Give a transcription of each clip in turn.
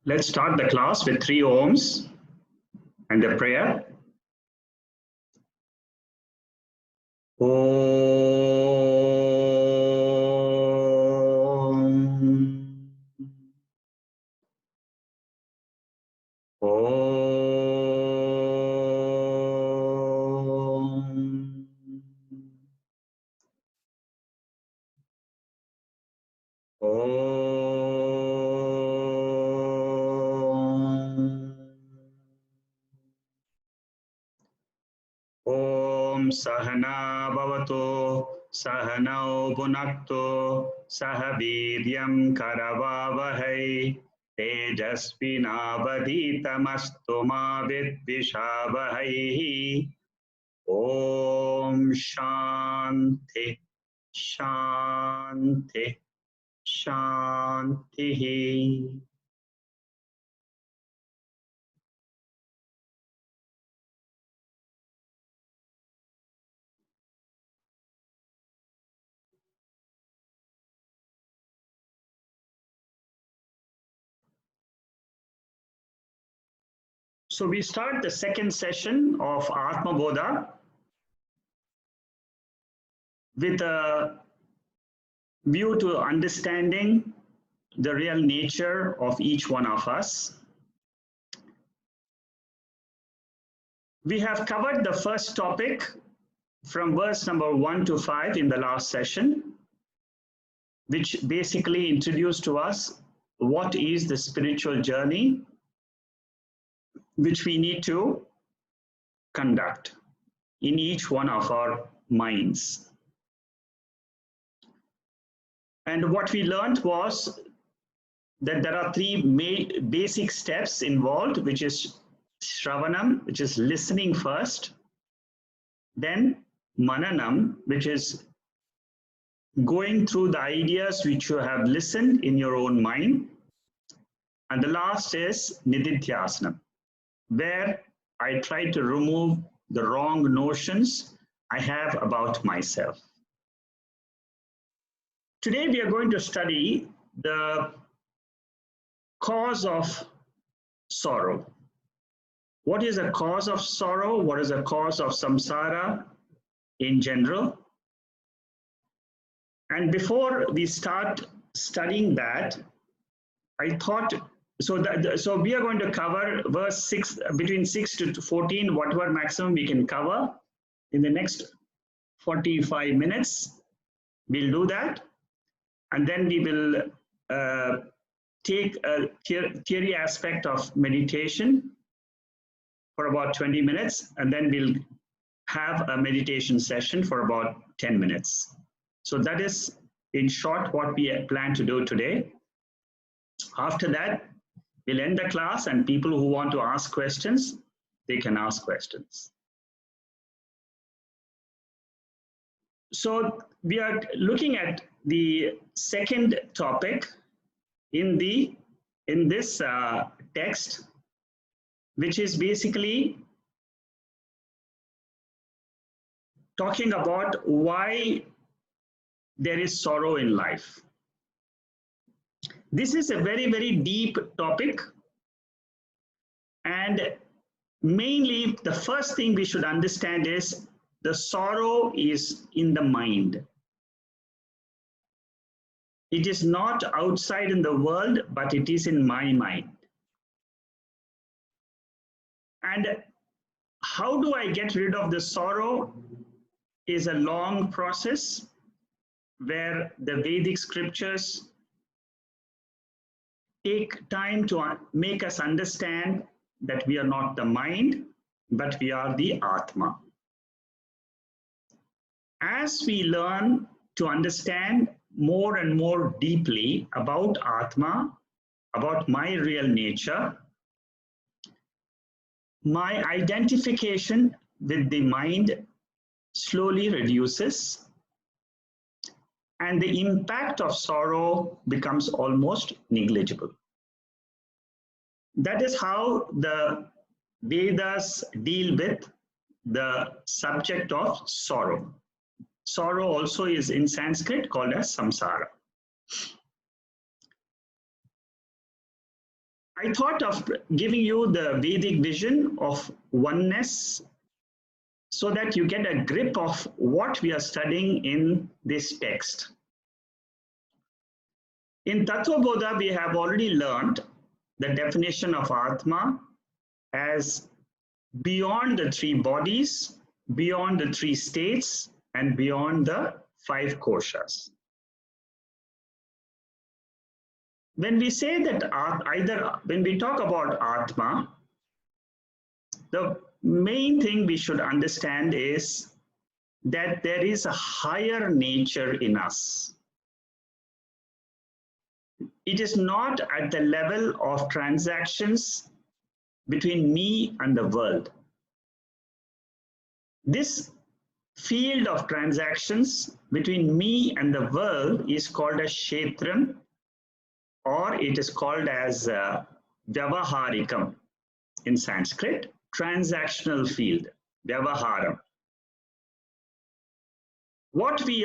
Let's start the class with 3 ohms and the prayer. Sahana bhavato sahanau bhunakto sahaviryam karavavahai tejasvinavadhitamastu ma vidvishavahai. Om Shanti Shanti Shanti. So we start the second session of Atmabodha with a view to understanding the real nature of each one of us. We have covered the first topic from verse number 1 to 5 in the last session, which basically introduced to us what is the spiritual journey which we need to conduct in each one of our minds. And what we learned was that there are 3 basic steps involved, which is Shravanam, which is listening first, then Mananam, which is going through the ideas which you have listened in your own mind, and the last is Nididhyasan, where I try to remove the wrong notions I have about myself. Today we are going to study the cause of sorrow. What is a cause of sorrow? What is a cause of samsara in general? And before we start studying that, I thought, so we are going to cover verse 6, between 6 to 14, whatever maximum we can cover in the next 45 minutes. We'll do that. And then we will take a theory aspect of meditation for about 20 minutes, and then we'll have a meditation session for about 10 minutes. So that is, in short, what we plan to do today. After that, we'll end the class, and people who want to ask questions, they can ask questions. So we are looking at the second topic in this text, which is basically talking about why there is sorrow in life. This is a very, very deep topic, and mainly the first thing we should understand is the sorrow is in the mind. It is not outside in the world, but it is in my mind. And how do I get rid of the sorrow is a long process where the Vedic scriptures take time to make us understand that we are not the mind, but we are the Atma. As we learn to understand more and more deeply about Atma, about my real nature, my identification with the mind slowly reduces, and the impact of sorrow becomes almost negligible. That is how the Vedas deal with the subject of sorrow. Sorrow also is in Sanskrit called as samsara. I thought of giving you the Vedic vision of oneness so that you get a grip of what we are studying in this text. In Atmabodha, we have already learned the definition of Atma as beyond the three bodies, beyond the three states, and beyond the five koshas. When we say that when we talk about Atma, the main thing we should understand is that there is a higher nature in us. It is not at the level of transactions between me and the world. This field of transactions between me and the world is called as kshetram, or it is called as vyavaharikam in Sanskrit, transactional field, vyavaharam. What we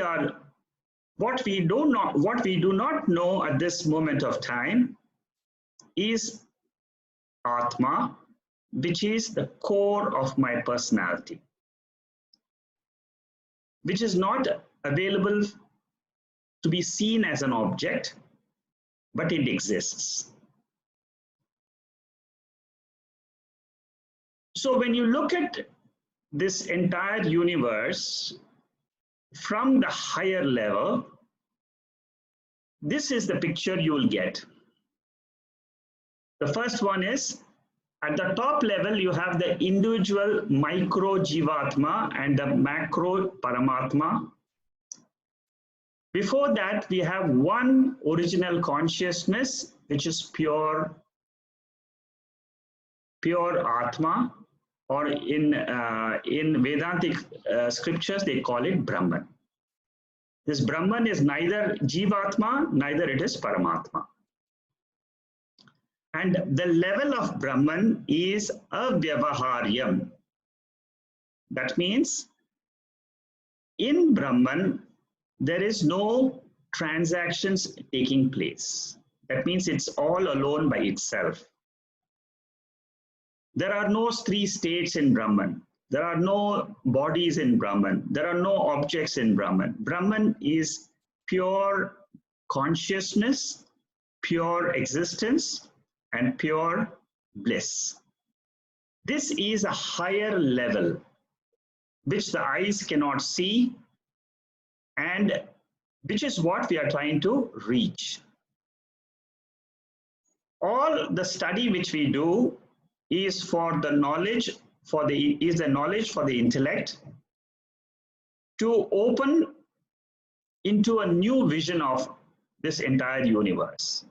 do not know at this moment of time is Atma, which is the core of my personality, which is not available to be seen as an object, but it exists. So when you look at this entire universe from the higher level, this is the picture you will get. The first one is, at the top level, you have the individual micro jivatma and the macro paramatma. Before that, we have one original consciousness, which is pure Atma, or in Vedantic scriptures, they call it Brahman. This Brahman is neither Jivatma, neither it is Paramatma. And the level of Brahman is avyavaharyam. That means in Brahman, there is no transactions taking place. That means it's all alone by itself. There are no three states in Brahman. There are no bodies in Brahman. There are no objects in Brahman. Brahman is pure consciousness, pure existence, and pure bliss. This is a higher level which the eyes cannot see, and which is what we are trying to reach. All the study which we do is for the knowledge, is the knowledge for the intellect to open into a new vision of this entire universe,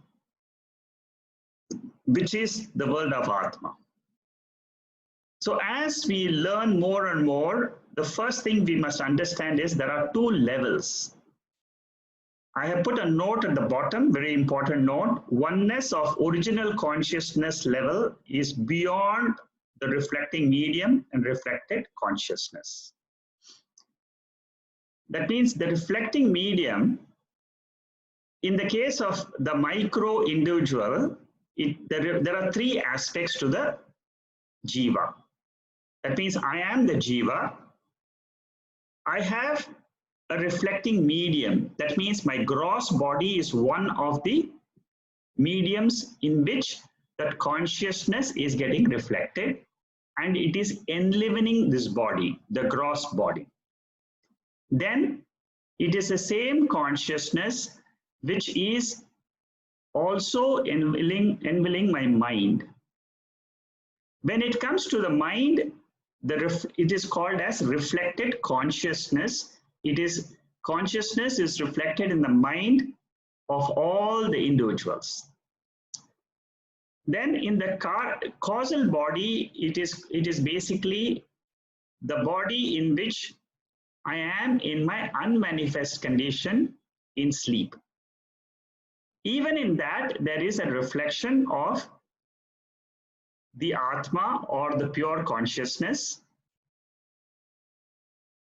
which is the world of Atma. So as we learn more and more, the first thing we must understand is there are two levels. I have put a note at the bottom, very important note. Oneness of original consciousness level is beyond the reflecting medium and reflected consciousness. That means the reflecting medium, in the case of the micro individual, there are three aspects to the jiva. That means I am the jiva. I have a reflecting medium. That means my gross body is one of the mediums in which that consciousness is getting reflected, and it is enlivening this body, the gross body. Then it is the same consciousness which is also enveloping my mind. When it comes to the mind, it is called as reflected consciousness. Consciousness is reflected in the mind of all the individuals. Then in the causal body, it is basically the body in which I am in my unmanifest condition in sleep. Even in that, there is a reflection of the Atma or the pure consciousness.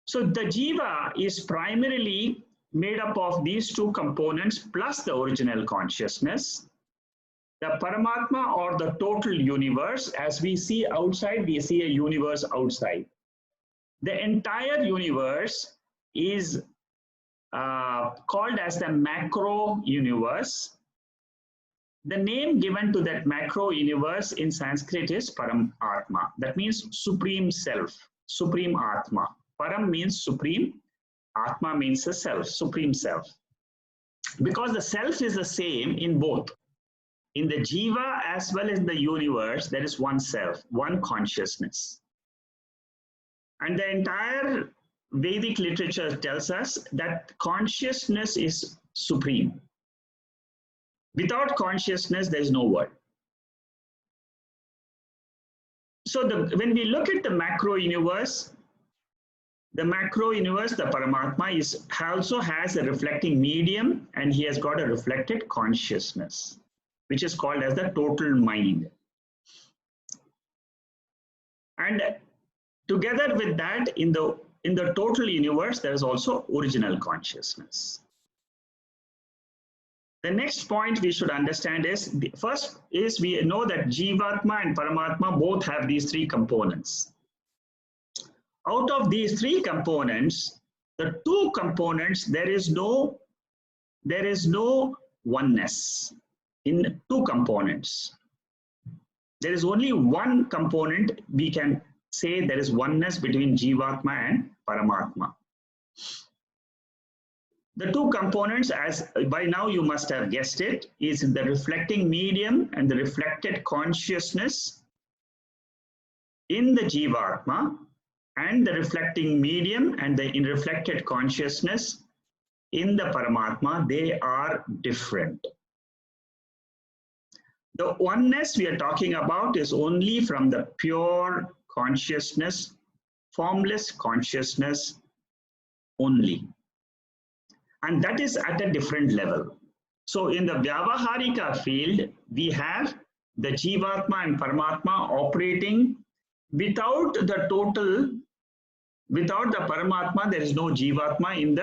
So the jiva is primarily made up of these two components plus the original consciousness. The paramatma or the total universe, as we see outside, we see a universe outside. The entire universe is called as the macro universe. The name given to that macro universe in Sanskrit is paramatma. That means supreme self, supreme atma. Param means supreme, atma means the self, supreme self. Because the self is the same in both. In the jiva as well as the universe, there is one self, one consciousness. And the entire Vedic literature tells us that consciousness is supreme. Without consciousness, there is no world. So when we look at the macro universe, the paramatma also has a reflecting medium, and he has got a reflected consciousness, which is called as the total mind. And together with that, in the total universe, there is also original consciousness. The next point we should understand is, first is we know that Jivatma and Paramatma both have these three components. Out of these three components, the two components, there is no oneness in two components. There is only one component we can say there is oneness between Jivatma and Paramatma. The two components, as by now you must have guessed it, is the reflecting medium and the reflected consciousness in the Jivatma, and the reflecting medium and the reflected consciousness in the Paramatma. They are different. The oneness we are talking about is only from the pure consciousness, formless consciousness only. And that is at a different level. So in the Vyavaharika field, we have the Jivatma and Paramatma operating without the total, without the Paramatma, there is no Jivatma in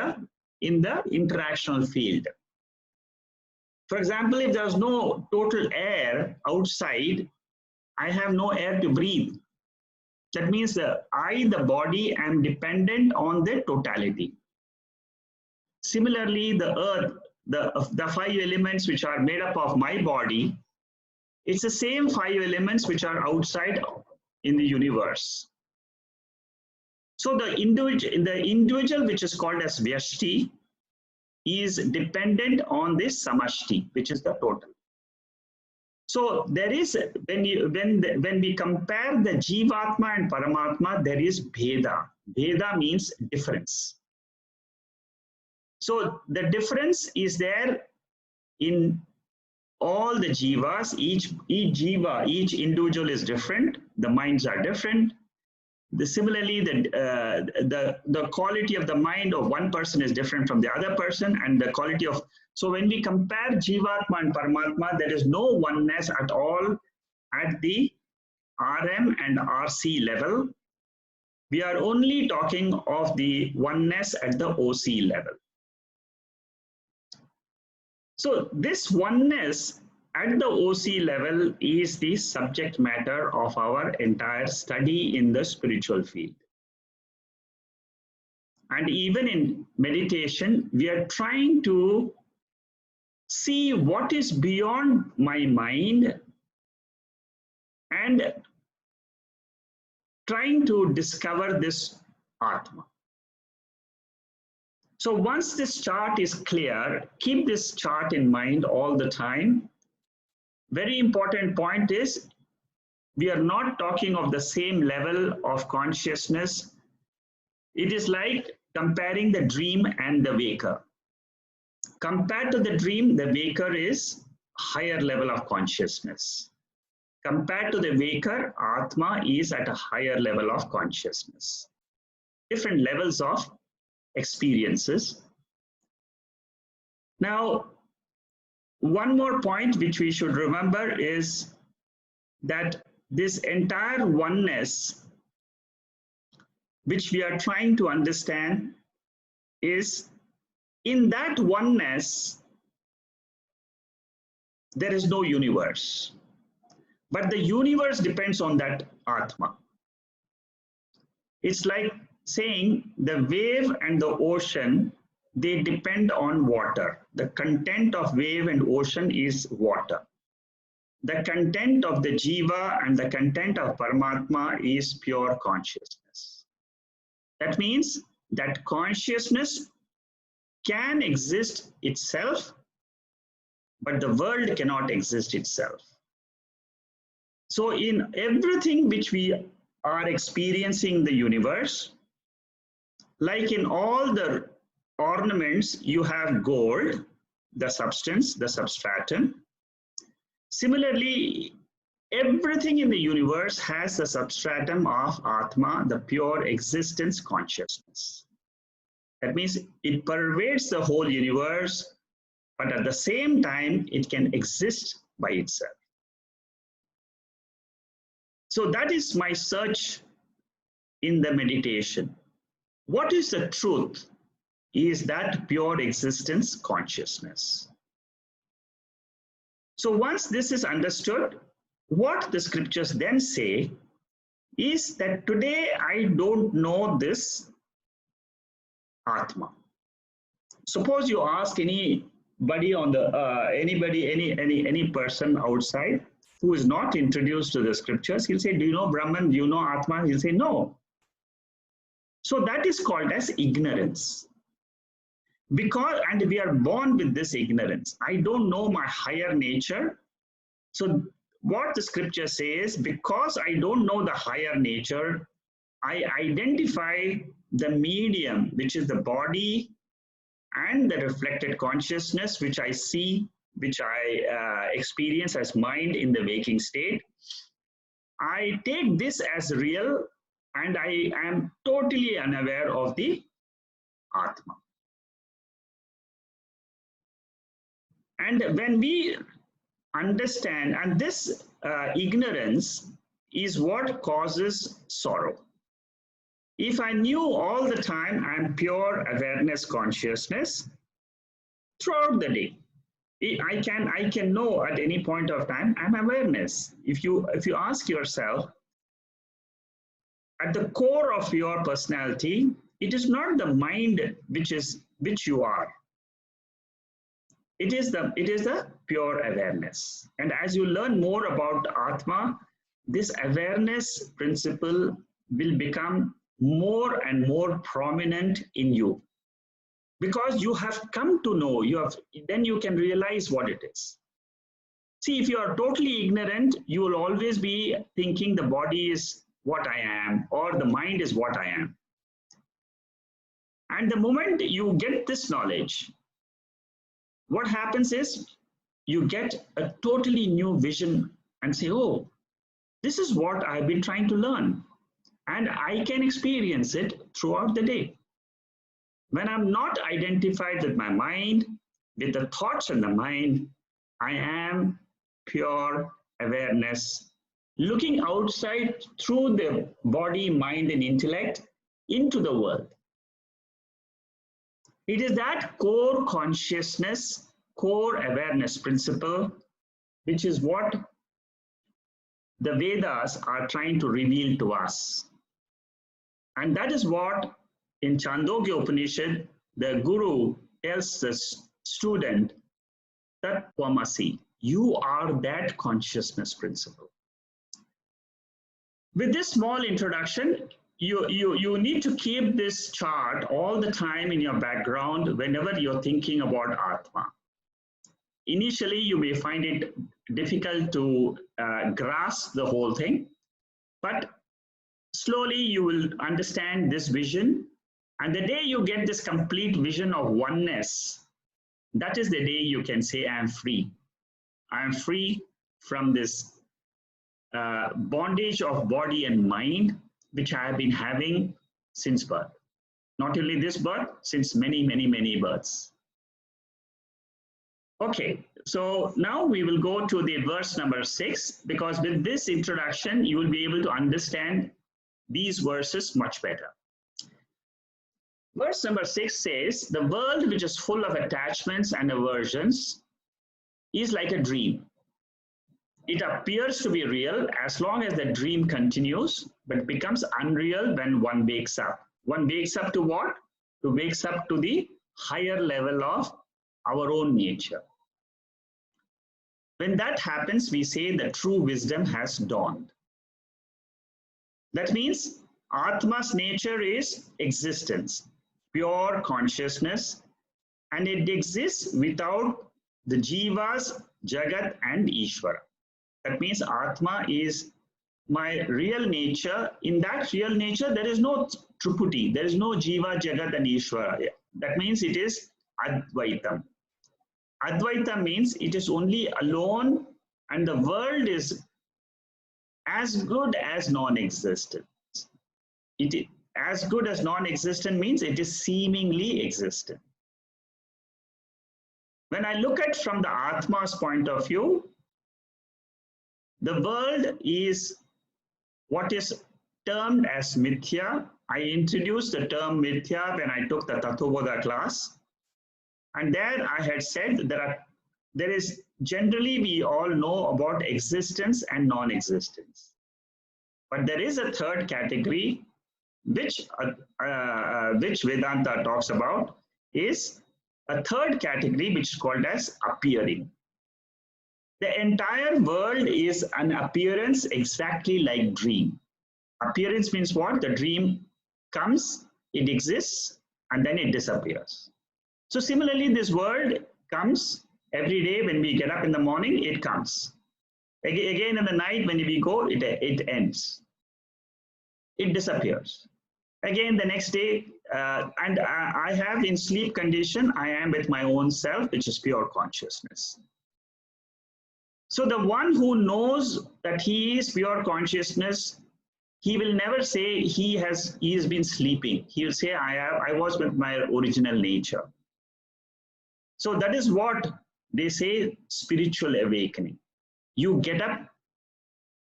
the interactional field. For example, if there is no total air outside, I have no air to breathe. That means that the body, am dependent on the totality. Similarly, the earth, the five elements which are made up of my body, it's the same five elements which are outside in the universe. So the individual which is called as Vyashti is dependent on this Samashti, which is the total. So there is, when we compare the Jivatma and Paramatma, there is Bheda. Bheda means difference. So the difference is there in all the jivas. Each jiva, each individual is different. The minds are different. Similarly, the quality of the mind of one person is different from the other person, and the quality of. So when we compare Jivatma and Paramatma, there is no oneness at all at the RM and RC level. We are only talking of the oneness at the OC level. So this oneness at the OC level is the subject matter of our entire study in the spiritual field. And even in meditation, we are trying to see what is beyond my mind and trying to discover this Atma. So once this chart is clear, keep this chart in mind all the time. Very important point is, we are not talking of the same level of consciousness. It is like comparing the dream and the waker. Compared to the dream, the waker is higher level of consciousness. Compared to the waker, Atma is at a higher level of consciousness. Different levels of experiences. Now, one more point which we should remember is that this entire oneness which we are trying to understand is, in that oneness, there is no universe. But the universe depends on that Atma. It's like saying the wave and the ocean, they depend on water. The content of wave and ocean is water. The content of the jiva and the content of paramatma is pure consciousness. That means that consciousness can exist itself, but the world cannot exist itself. So in everything which we are experiencing the universe, like in all the ornaments, you have gold, the substance, the substratum. Similarly, everything in the universe has the substratum of Atma, the pure existence consciousness. That means it pervades the whole universe, but at the same time, it can exist by itself. So that is my search in the meditation. What is the truth? Is that pure existence consciousness. So once this is understood, what the scriptures then say is that today I don't know this Atma. Suppose you ask anybody on the any person outside who is not introduced to the scriptures, he'll say, do you know Brahman? Do you know Atma? He'll say, no. So that is called as ignorance. And we are born with this ignorance. I don't know my higher nature. So what the scripture says, because I don't know the higher nature, I identify the medium, which is the body and the reflected consciousness, which I see, which I experience as mind in the waking state. I take this as real, and I am totally unaware of the Atma. And when we understand, and this ignorance is what causes sorrow. If I knew all the time I'm pure awareness consciousness, throughout the day, I can know at any point of time I'm awareness. If you ask yourself, at the core of your personality, it is not the mind which you are. It is the pure awareness. And as you learn more about Atma, this awareness principle will become more and more prominent in you. Because you have come to know, then you can realize what it is. See, if you are totally ignorant, you will always be thinking the body is what I am, or the mind is what I am. And the moment you get this knowledge, what happens is you get a totally new vision and say, oh, this is what I've been trying to learn. And I can experience it throughout the day. When I'm not identified with my mind, with the thoughts in the mind, I am pure awareness, looking outside through the body, mind, and intellect into the world. It is that core consciousness, core awareness principle, which is what the Vedas are trying to reveal to us. And that is what in Chandogya Upanishad, the Guru tells the student that Tvamasi, you are that consciousness principle. With this small introduction, you need to keep this chart all the time in your background whenever you're thinking about Atma. Initially, you may find it difficult to grasp the whole thing, but slowly you will understand this vision. And the day you get this complete vision of oneness, that is the day you can say, I am free. I am free from this bondage of body and mind, which I have been having since birth. Not only this birth, since many, many, many births. Okay, so now we will go to the verse number 6, because with this introduction, you will be able to understand these verses much better. Verse number 6 says, the world which is full of attachments and aversions is like a dream. It appears to be real as long as the dream continues, but becomes unreal when one wakes up. One wakes up to what? To wakes up to the higher level of our own nature. When that happens, we say the true wisdom has dawned. That means Atma's nature is existence, pure consciousness, and it exists without the jivas, jagat, and Ishvara. That means Atma is my real nature. In that real nature, there is no Triputi, there is no Jiva, Jagat, and Ishvara. That means it is Advaitam. Advaita means it is only alone, and the world is as good as non-existent. It is as good as non-existent means it is seemingly existent. When I look at from the Atma's point of view, the world is what is termed as mithya. I introduced the term mithya when I took the Atmabodha class. And there I had said there is generally we all know about existence and non-existence. But there is a third category which Vedanta talks about, is a third category which is called as appearing. The entire world is an appearance exactly like dream. Appearance means what? The dream comes, it exists, and then it disappears. So similarly, this world comes every day. When we get up in the morning, it comes. Again in the night, when we go, it ends. It disappears. Again the next day, and I have in sleep condition, I am with my own self, which is pure consciousness. So the one who knows that he is pure consciousness, he will never say he has been sleeping. He will say, I was with my original nature. So that is what they say spiritual awakening. You get up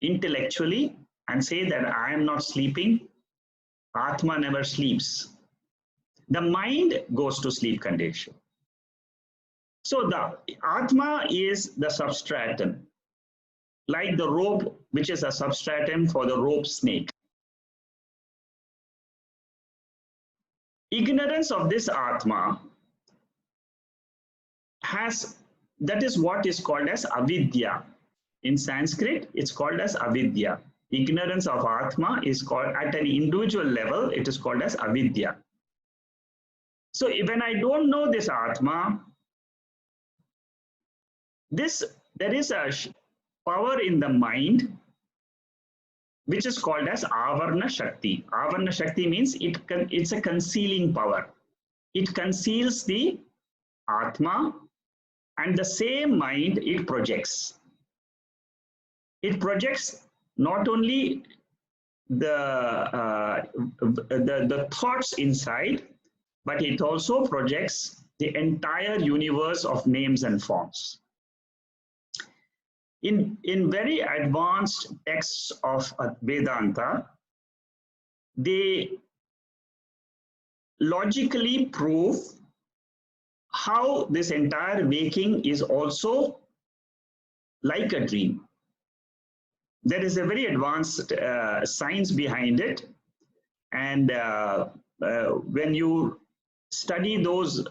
intellectually and say that I am not sleeping. Atma never sleeps. The mind goes to sleep condition. So the Atma is the substratum, like the rope, which is a substratum for the rope snake. Ignorance of this Atma that is what is called as avidya. In Sanskrit, it's called as avidya. Ignorance of Atma is called, at an individual level, it is called as avidya. So when I don't know this Atma, there is a power in the mind which is called as avarna shakti. Avarna shakti means it's a concealing power. It conceals the Atma, and the same mind it projects. It projects not only the thoughts inside, but it also projects the entire universe of names and forms. In very advanced texts of Vedanta, they logically prove how this entire waking is also like a dream. There is a very advanced science behind it, and when you study those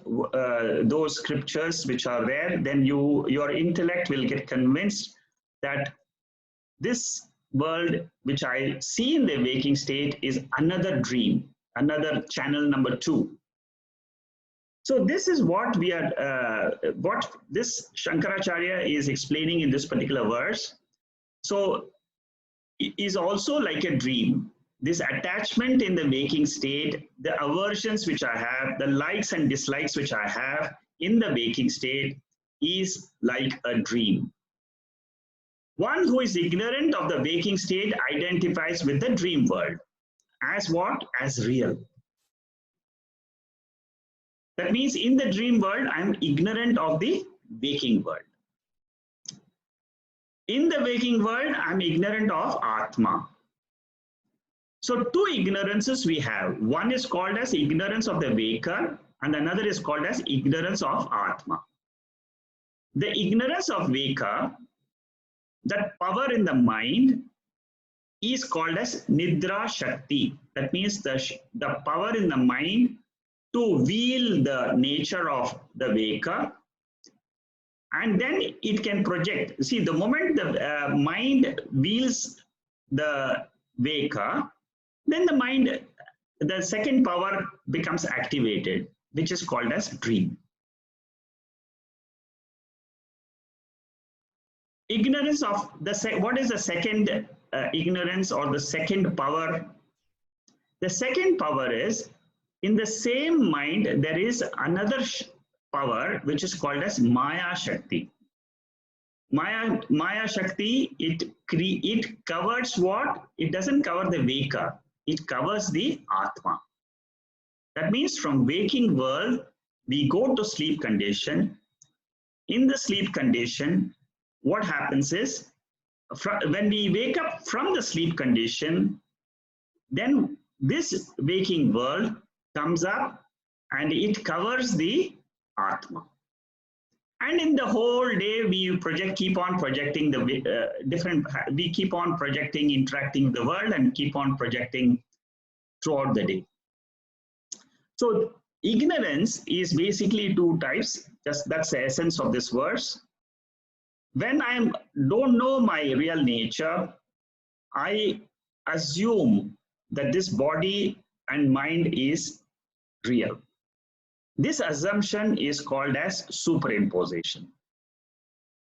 scriptures which are there, then your intellect will get convinced that this world which I see in the waking state is another dream, another channel number 2. So this is what what this Shankaracharya is explaining in this particular verse. So it is also like a dream. This attachment in the waking state, the aversions which I have, the likes and dislikes which I have in the waking state is like a dream. One who is ignorant of the waking state identifies with the dream world as what? As real. That means in the dream world, I am ignorant of the waking world. In the waking world, I am ignorant of Atma. So 2 ignorances we have. One is called as ignorance of the waker, and another is called as ignorance of Atma. The ignorance of Veka, that power in the mind, is called as Nidra Shakti. That means the power in the mind to wield the nature of the Veka, and then it can project. See, the moment the mind wields the Veka, then the second power becomes activated, which is called as dream. Ignorance of what is the second ignorance or the second power? The second power is, in the same mind there is another power which is called as Maya Shakti. Maya Shakti, it covers what? It doesn't cover the Veka, it covers the Atma. That means from waking world, we go to sleep condition. In the sleep condition, what happens is, when we wake up from the sleep condition, then this waking world comes up and it covers the Atma. And in the whole day, we keep on projecting the we keep on projecting, interacting with the world, and keep on projecting throughout the day. So ignorance is basically two types. That's the essence of this verse. When I don't know my real nature, I assume that this body and mind is real. This assumption is called as superimposition,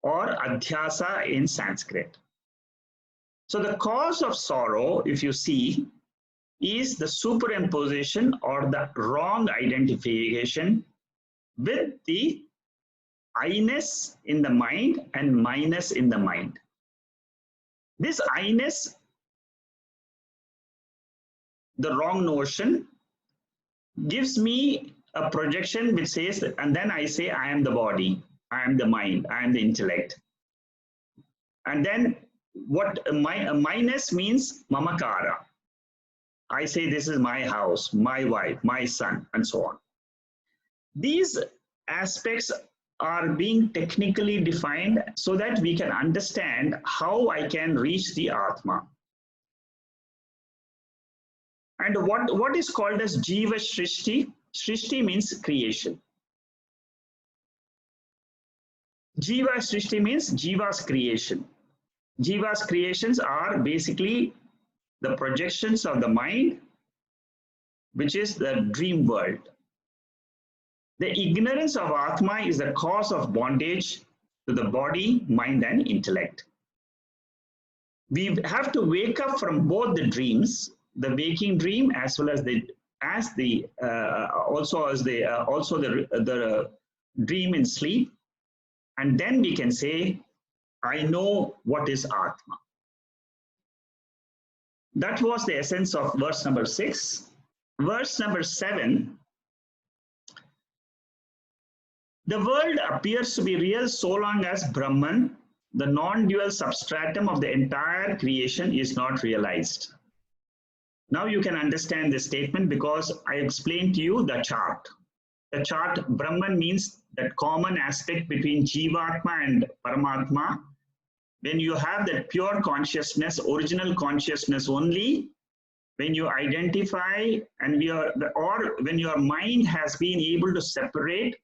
or adhyasa in Sanskrit. So the cause of sorrow, if you see, is the superimposition or the wrong identification with the I-ness in the mind and minus in the mind. This I-ness, the wrong notion, gives me a projection which says, and then I say I am the body, I am the mind, I am the intellect. And then what minus means mamakara. I say this is my house, my wife, my son, and so on. These aspects are being technically defined so that we can understand how I can reach the Atma. And what is called as Jiva Srishti? Srishti means creation. Jiva Srishti means Jiva's creation. Jiva's creations are basically the projections of the mind, which is the dream world. The ignorance of Atma is the cause of bondage to the body, mind, and intellect. We have to wake up from both the dreams, the waking dream as well as the dream in sleep, and then we can say, I know what is Atma. That was the essence of verse number 6. Verse number 7. The world appears to be real so long as Brahman, the non-dual substratum of the entire creation, is not realized. Now you can understand this statement because I explained to you the chart. The chart, Brahman means that common aspect between Jivatma and Paramatma. When you have that pure consciousness, original consciousness only, when you identify and when your mind has been able to separate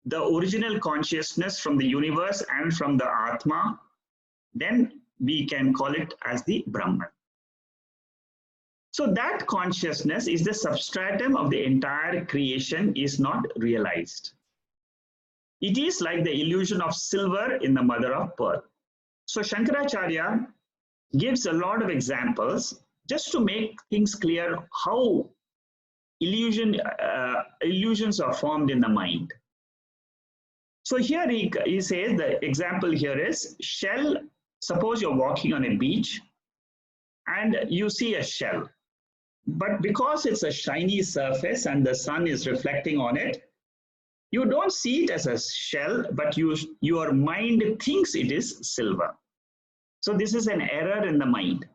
the original consciousness from the universe and from the Atma, then we can call it as the Brahman. So that consciousness is the substratum of the entire creation is not realized. It is like the illusion of silver in the mother of pearl. So Shankaracharya gives a lot of examples just to make things clear how illusions are formed in the mind. So here he says the example here is shell. Suppose you're walking on a beach and you see a shell. But because it's a shiny surface and the sun is reflecting on it, you don't see it as a shell, but your mind thinks it is silver. So this is an error in the mind.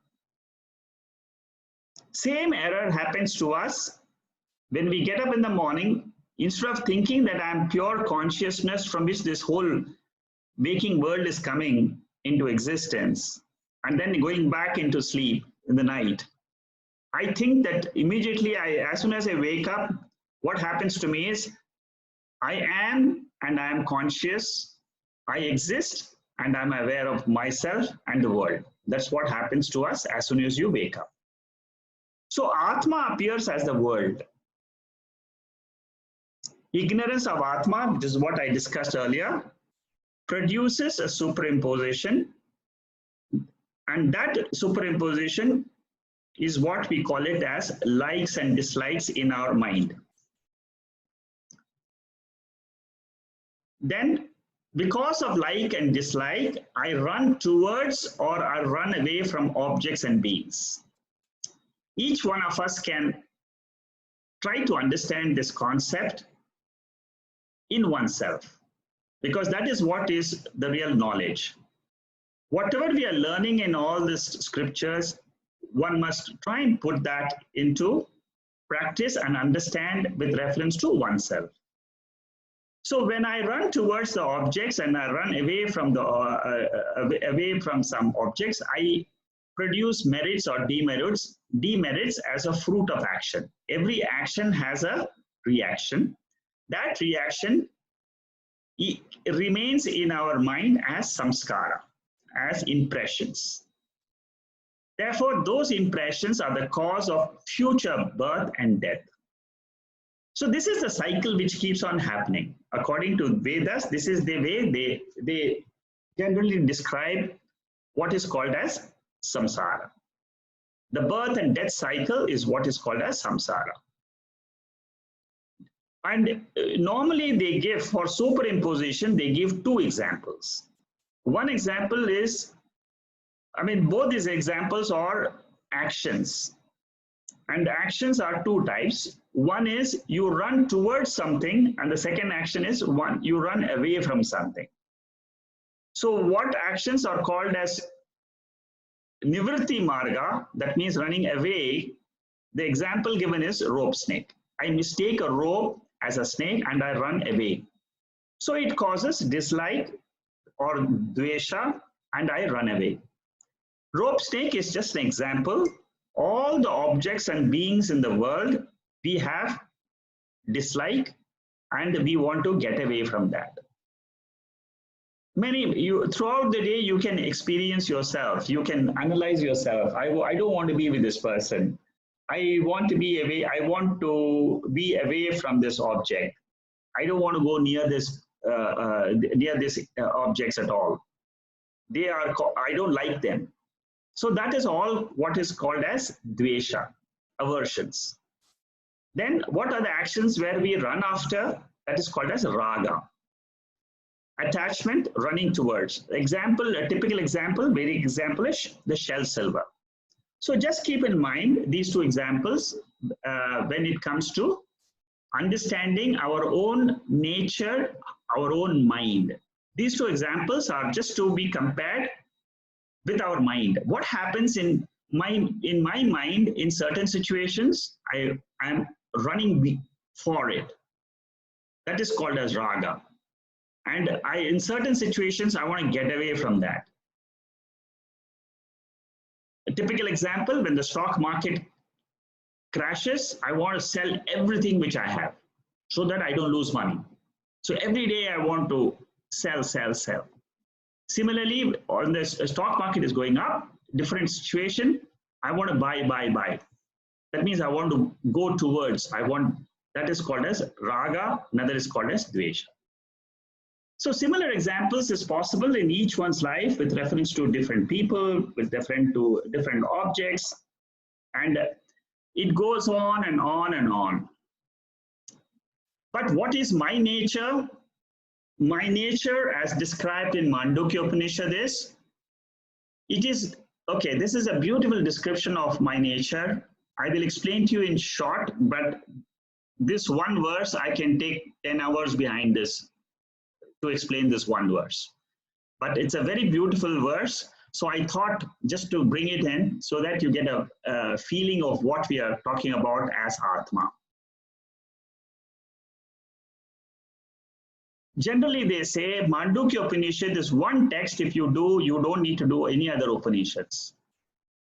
Same error happens to us when we get up in the morning. Instead of thinking that I am pure consciousness from which this whole waking world is coming into existence, and then going back into sleep in the night, I think that immediately, as soon as I wake up, what happens to me is I am and I am conscious, I exist and I'm aware of myself and the world. That's what happens to us as soon as you wake up. So Atma appears as the world. Ignorance of Atma, which is what I discussed earlier, produces a superimposition, and that superimposition is what we call it as likes and dislikes in our mind. Then, because of like and dislike, I run towards or I run away from objects and beings. Each one of us can try to understand this concept in oneself, because that is what is the real knowledge. Whatever we are learning in all these scriptures, one must try and put that into practice and understand with reference to oneself. So when I run towards the objects and I run away from some objects, I produce merits or demerits as a fruit of action. Every action has a reaction. That reaction remains in our mind as samsara, as impressions. Therefore, those impressions are the cause of future birth and death. So this is the cycle which keeps on happening. According to Vedas, this is the way they generally describe what is called as samsara. The birth and death cycle is what is called as samsara. And normally they give, for superimposition, they give two examples. One example is, both these examples are actions. And actions are two types. One is you run towards something, and the second action is you run away from something. So what actions are called as nivritti marga, that means running away, the example given is rope snake. I mistake a rope as a snake and I run away. So it causes dislike or dvesha and I run away. Rope snake is just an example. All the objects and beings in the world, we have dislike and we want to get away from that. Throughout the day, you can experience yourself. You can analyze yourself. I don't want to be with this person. I want to be away. I want to be away from this object. I don't want to go near this objects at all. I don't like them. So that is all what is called as dvesha, aversions. Then what are the actions where we run after? That is called as raga. Attachment, running towards. Example, a typical example, very example is the shell silver. So just keep in mind these two examples when it comes to understanding our own nature, our own mind. These two examples are just to be compared with our mind. What happens in my mind in certain situations, I am running for it. That is called as raga. And in certain situations, I want to get away from that. A typical example, when the stock market crashes, I want to sell everything which I have so that I don't lose money. So every day I want to sell. Similarly, on the stock market is going up, different situation, I want to buy. That means I want to go towards, that is called as raga, another is called as dvesha. So similar examples is possible in each one's life with reference to different people, with different objects, and it goes on and on and on. But what is my nature? My nature, as described in Mandukya Upanishad, this is a beautiful description of my nature. I will explain to you in short, but this one verse, I can take 10 hours behind this to explain this one verse. But it's a very beautiful verse. So I thought just to bring it in so that you get a feeling of what we are talking about as Atma. Generally, they say Mandukya Upanishad is one text. If you do, you don't need to do any other Upanishads.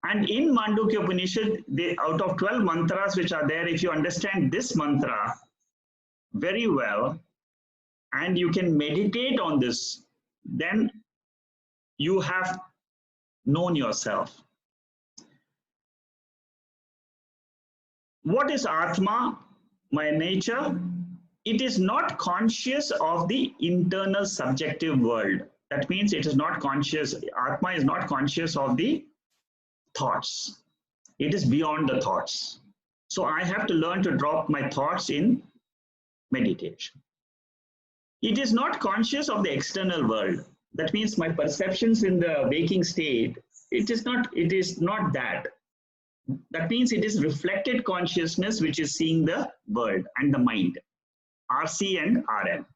And in Mandukya Upanishad, out of 12 mantras which are there, if you understand this mantra very well and you can meditate on this, then you have known yourself. What is Atma? My nature? It is not conscious of the internal subjective world. That means it is not conscious. Atma is not conscious of the thoughts. It is beyond the thoughts. So I have to learn to drop my thoughts in meditation. It is not conscious of the external world. That means my perceptions in the waking state, it is not that. That means it is reflected consciousness which is seeing the world and the mind, RC and RM.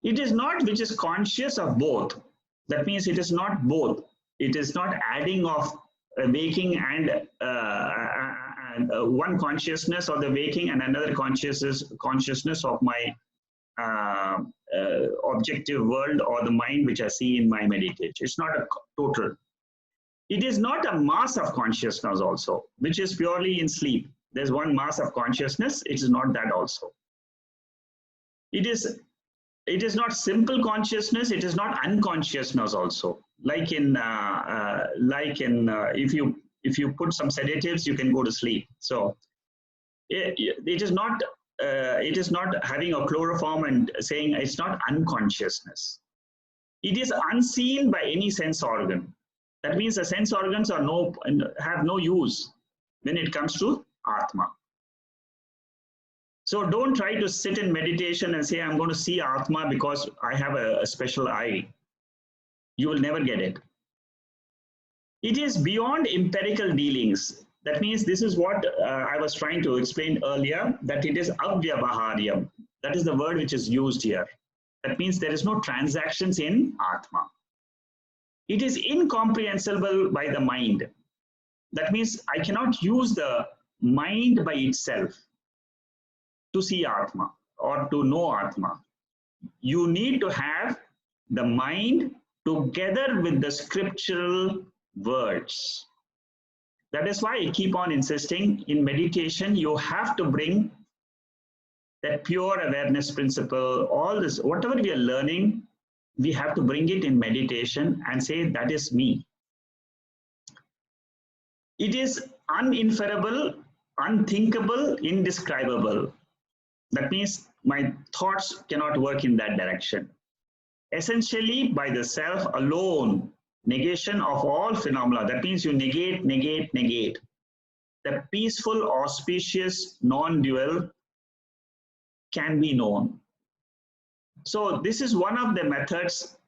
It is not which is conscious of both. That means it is not both. It is not adding of waking and one consciousness of the waking and another consciousness of my objective world or the mind which I see in my meditation. It's not a total. It is not a mass of consciousness also, which is purely in sleep. There's one mass of consciousness. It is not that also. It is not simple consciousness. It is not unconsciousness also. Like in if you put some sedatives, you can go to sleep. So it is not having a chloroform and saying it's not unconsciousness. It is unseen by any sense organ. That means the sense organs have no use when it comes to Atma. So don't try to sit in meditation and say, I'm going to see Atma because I have a special eye. You will never get it. It is beyond empirical dealings. That means this is what I was trying to explain earlier, that it is avyavaharyam. That is the word which is used here. That means there is no transactions in Atma. It is incomprehensible by the mind. That means I cannot use the mind by itself to see Atma or to know Atma. You need to have the mind together with the scriptural words. That is why I keep on insisting in meditation, you have to bring that pure awareness principle, all this, whatever we are learning, we have to bring it in meditation and say, that is me. It is uninferable, unthinkable, indescribable. That means my thoughts cannot work in that direction. Essentially, by the self alone, negation of all phenomena. That means you negate. The peaceful, auspicious, non-dual can be known. So this is one of the methods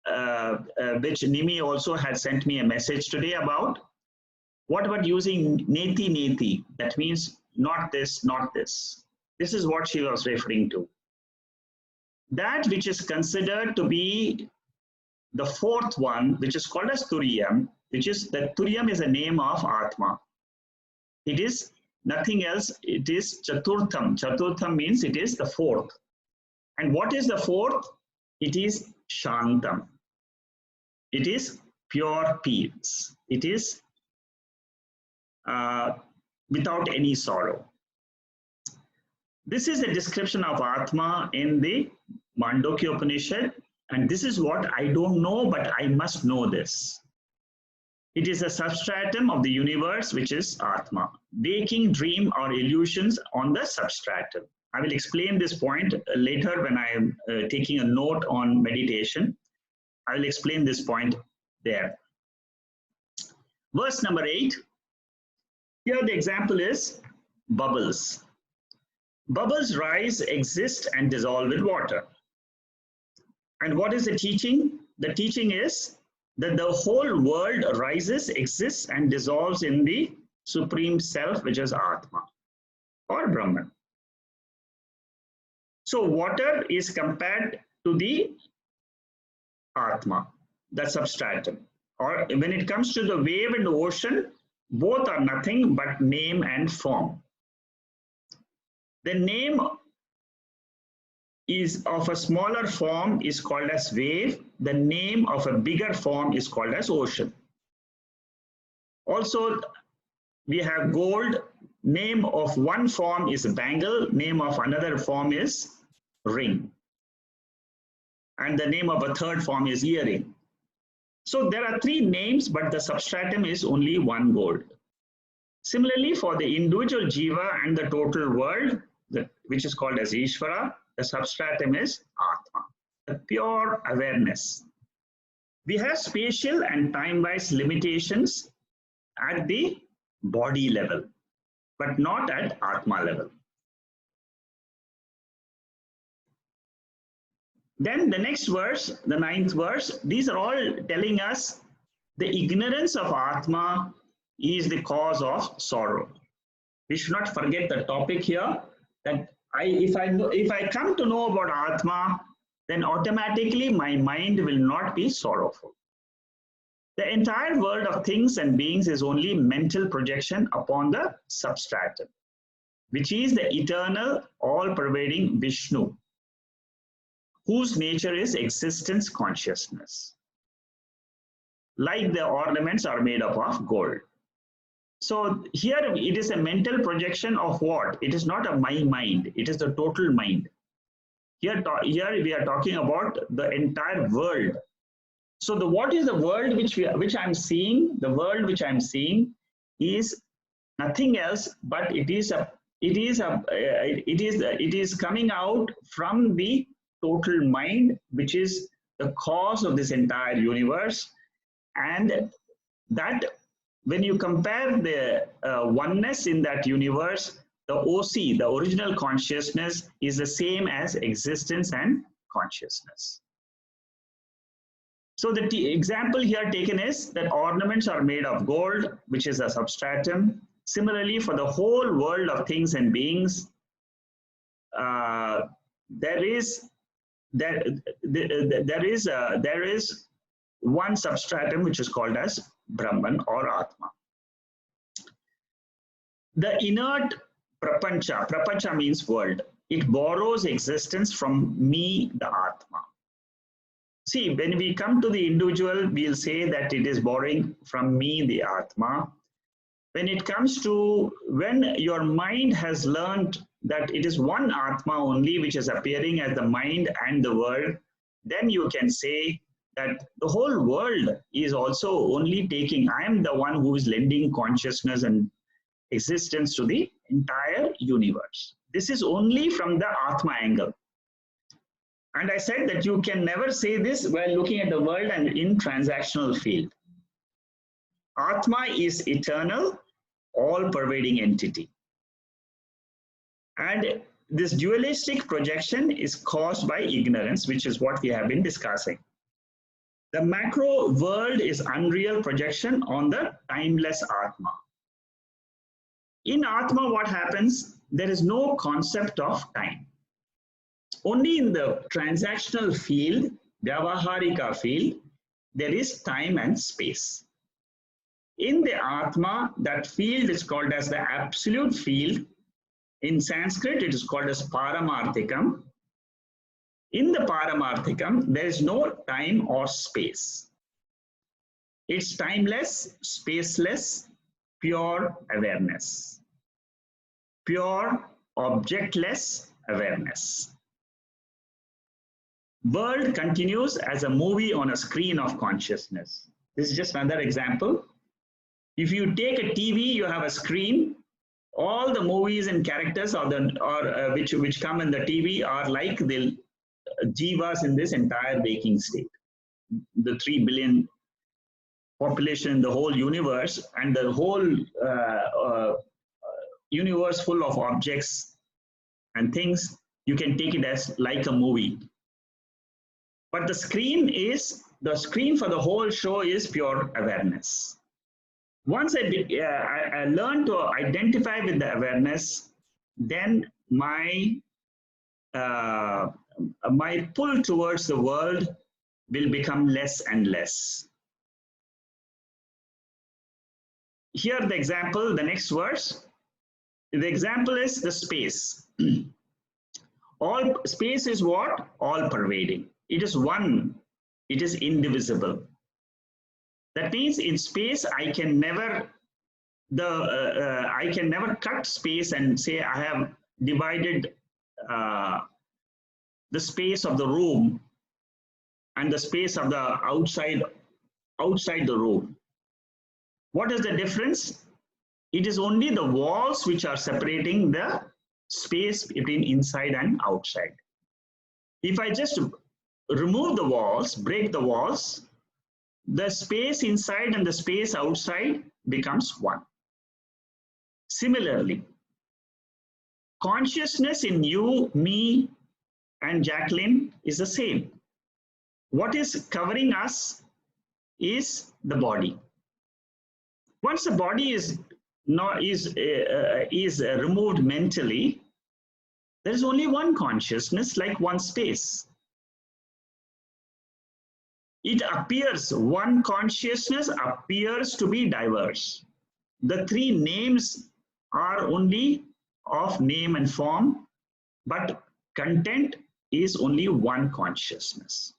which Nimi also had sent me a message today about. What about using neti? That means not this, not this. This is what she was referring to. That which is considered to be the fourth one, which is called as Turiyam, which is that Turiyam is a name of Atma. It is nothing else. It is Chaturtham. Chaturtham means it is the fourth. And what is the fourth? It is Shantam. It is pure peace. It is without any sorrow. This is the description of Atma in the Mandukya Upanishad, and this is what I don't know, but I must know this. It is a substratum of the universe, which is Atma. Waking, dream, or illusions on the substratum. I will explain this point later when I am taking a note on meditation. I will explain this point there. Verse number 8. Here the example is bubbles. Bubbles rise, exist, and dissolve with water. And what is the teaching? The teaching is that the whole world rises, exists, and dissolves in the Supreme Self, which is Atma or Brahman. So water is compared to the Atma, the substratum. Or when it comes to the wave and the ocean, both are nothing but name and form. The name is of a smaller form is called as wave. The name of a bigger form is called as ocean. Also, we have gold. Name of one form is bangle. Name of another form is ring. And the name of a third form is earring. So there are three names, but the substratum is only one gold. Similarly, for the individual jiva and the total world, which is called as Ishvara, the substratum is Atma, the pure awareness. We have spatial and time-wise limitations at the body level, but not at Atma level. Then the next verse, the 9th verse, these are all telling us the ignorance of Atma is the cause of sorrow. We should not forget the topic here, that if I come to know about Atma, then automatically my mind will not be sorrowful. The entire world of things and beings is only mental projection upon the substratum, which is the eternal, all-pervading Vishnu, whose nature is existence consciousness. Like the ornaments are made up of gold. So here it is a mental projection of what? It is not a my mind, it is the total mind. Here we are talking about the entire world. So what is the world which I'm seeing? The world which I'm seeing is nothing else, but it is coming out from the total mind, which is the cause of this entire universe. And that when you compare the oneness in that universe, the OC, the original consciousness, is the same as existence and consciousness. So the example here taken is that ornaments are made of gold, which is a substratum. Similarly, for the whole world of things and beings, there is one substratum which is called as Brahman or Atma. The inert prapancha means world. It borrows existence from me, the Atma. See, when we come to the individual, we'll say that it is borrowing from me, the Atma. When it comes to when your mind has learned that it is one Atma only which is appearing as the mind and the world, then you can say that the whole world is also only taking, I am the one who is lending consciousness and existence to the entire universe. This is only from the Atma angle. And I said that you can never say this while looking at the world and in transactional field. Atma is eternal, all-pervading entity. And this dualistic projection is caused by ignorance, which is what we have been discussing. The macro world is unreal projection on the timeless Atma. In Atma, what happens? There is no concept of time. Only in the transactional field, Vyavaharika field, there is time and space. In the Atma, that field is called as the absolute field. In Sanskrit, it is called as paramarthikam. In the paramarthikam, there is no time or space. It's timeless, spaceless, pure awareness. Pure, objectless awareness. World continues as a movie on a screen of consciousness. This is just another example. If you take a TV, you have a screen. All the movies and characters which come in the TV are like the jivas in this entire waking state. The 3 billion population in the whole universe, and the whole universe full of objects and things, you can take it as like a movie. But the screen for the whole show is pure awareness. Once I learn to identify with the awareness, then my pull towards the world will become less and less. Here the example, the next verse. The example is the space. All space is what? All pervading. It is one. It is indivisible. That means in space, I can never cut space and say I have divided the space of the room and the space of the outside the room. What is the difference? It is only the walls which are separating the space between inside and outside. If I just remove the walls, break the walls, the space inside and the space outside becomes one. Similarly, consciousness in you, me, and Jacqueline is the same. What is covering us is the body. Once the body is removed mentally, there is only one consciousness, like one space. It appears, one consciousness appears to be diverse. The three names are only of name and form, but content is only one consciousness.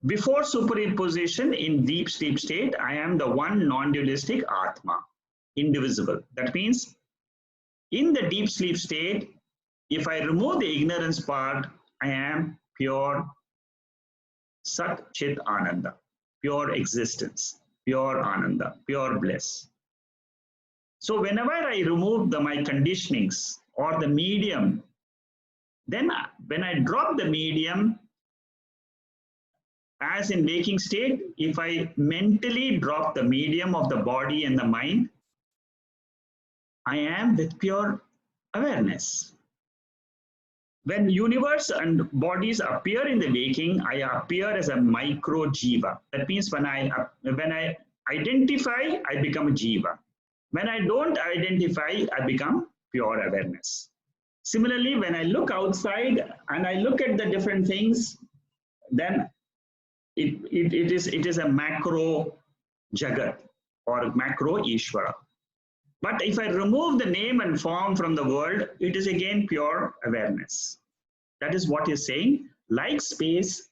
Before superimposition in deep sleep state, I am the one non-dualistic Atma, indivisible. That means in the deep sleep state, if I remove the ignorance part, I am pure Sat Chit Ananda, pure existence, pure Ananda, pure bliss. So whenever I remove my conditionings or the medium, then when I drop the medium, as in waking state, if I mentally drop the medium of the body and the mind, I am with pure awareness. When universe and bodies appear in the waking, I appear as a micro jiva. That means when I identify, I become a jiva. When I don't identify, I become pure awareness. Similarly, when I look outside and I look at the different things, then it is a macro jagat or macro ishvara. But if I remove the name and form from the world, it is again pure awareness. That is what he's saying. Like space,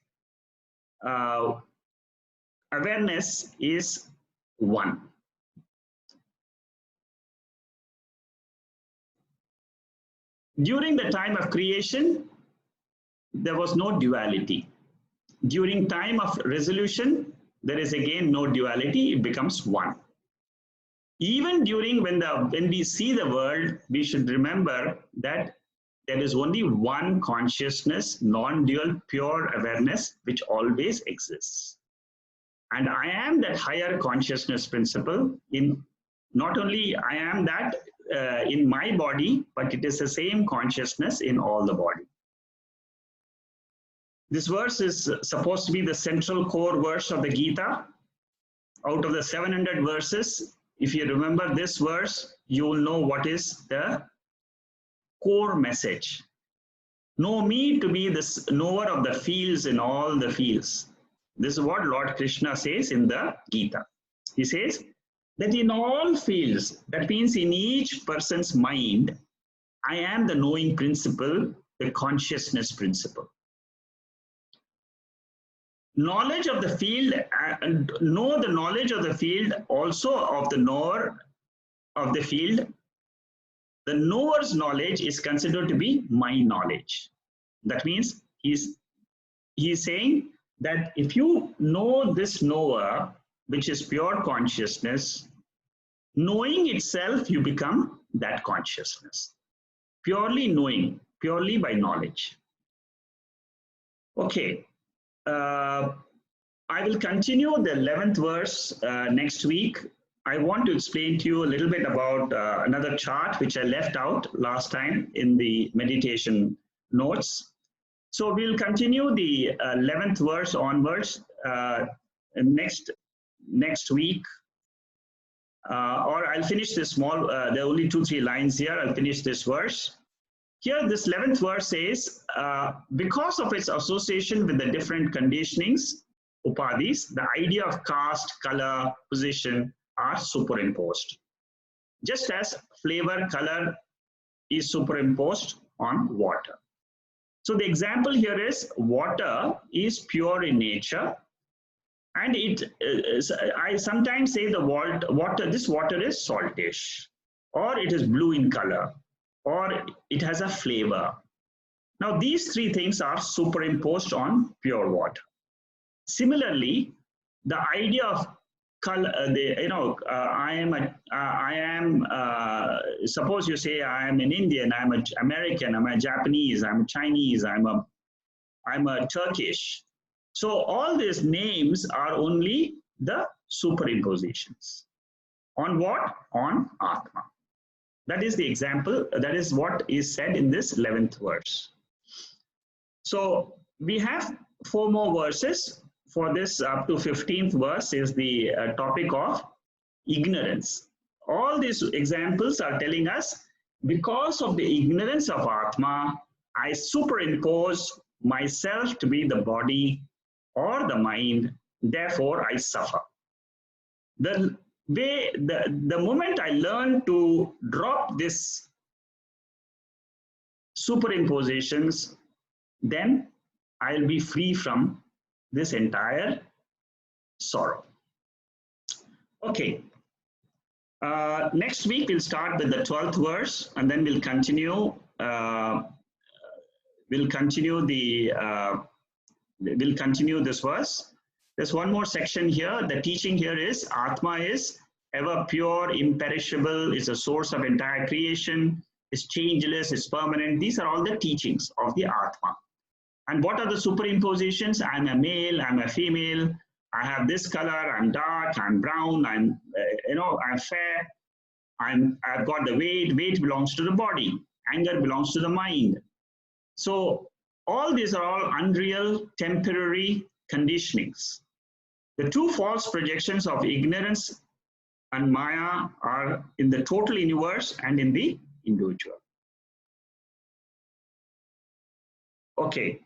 awareness is one. During the time of creation, there was no duality. During time of resolution, there is again no duality, it becomes one. Even during when we see the world, we should remember that there is only one consciousness, non-dual, pure awareness, which always exists. And I am that higher consciousness principle in not only I am that in my body, but it is the same consciousness in all the body. This verse is supposed to be the central core verse of the Gita. Out of the 700 verses, if you remember this verse, you will know what is the core message. Know me to be the knower of the fields in all the fields. This is what Lord Krishna says in the Gita. He says that in all fields, that means in each person's mind, I am the knowing principle, the consciousness principle. Knowledge of the field, and know the knowledge of the field, also of the knower of the field. The knower's knowledge is considered to be my knowledge. That means he's saying that if you know this knower, which is pure consciousness, knowing itself, you become that consciousness. Purely knowing, purely by knowledge. Okay. I will continue the 11th verse next week. I want to explain to you a little bit about another chart which I left out last time in the meditation notes. So we'll continue the 11th verse onwards next week. Or I'll finish this small, there are only 2-3 lines here. I'll finish this verse. Here, this 11th verse says, because of its association with the different conditionings, upadhis, the idea of caste, color, position are superimposed. Just as flavor, color is superimposed on water. So the example here is water is pure in nature, and I sometimes say this water is saltish, or it is blue in color, or it has a flavor. Now these three things are superimposed on pure water. Similarly, the idea of color, suppose you say I am an Indian, I'm an American, I'm a Japanese, I'm a Chinese, I'm a Turkish. So all these names are only the superimpositions. On what? On Atma. That is the example, that is what is said in this 11th verse. So we have 4 more verses. For this up to 15th verse is the topic of ignorance. All these examples are telling us, because of the ignorance of Atma, I superimpose myself to be the body or the mind, therefore I suffer. The moment I learn to drop this superimpositions, then I'll be free from this entire sorrow. Okay. Next week we'll start with the 12th verse, and then we'll continue. We'll continue this verse. There's one more section here. The teaching here is Atma is ever pure, imperishable, is a source of entire creation, is changeless, is permanent. These are all the teachings of the Atma. And what are the superimpositions? I'm a male, I'm a female, I have this color, I'm dark, I'm brown, I'm fair, I've got the weight belongs to the body, anger belongs to the mind. So all these are all unreal, temporary conditionings. The 2 false projections of ignorance and Maya are in the total universe and in the individual. Okay.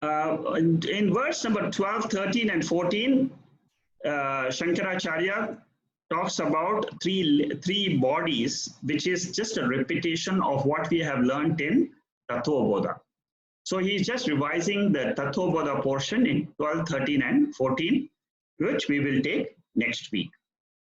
In verse number 12, 13, and 14, Shankaracharya talks about three bodies, which is just a repetition of what we have learned in Atmabodha. So he's just revising the Atmabodha portion in 12, 13, and 14, which we will take next week.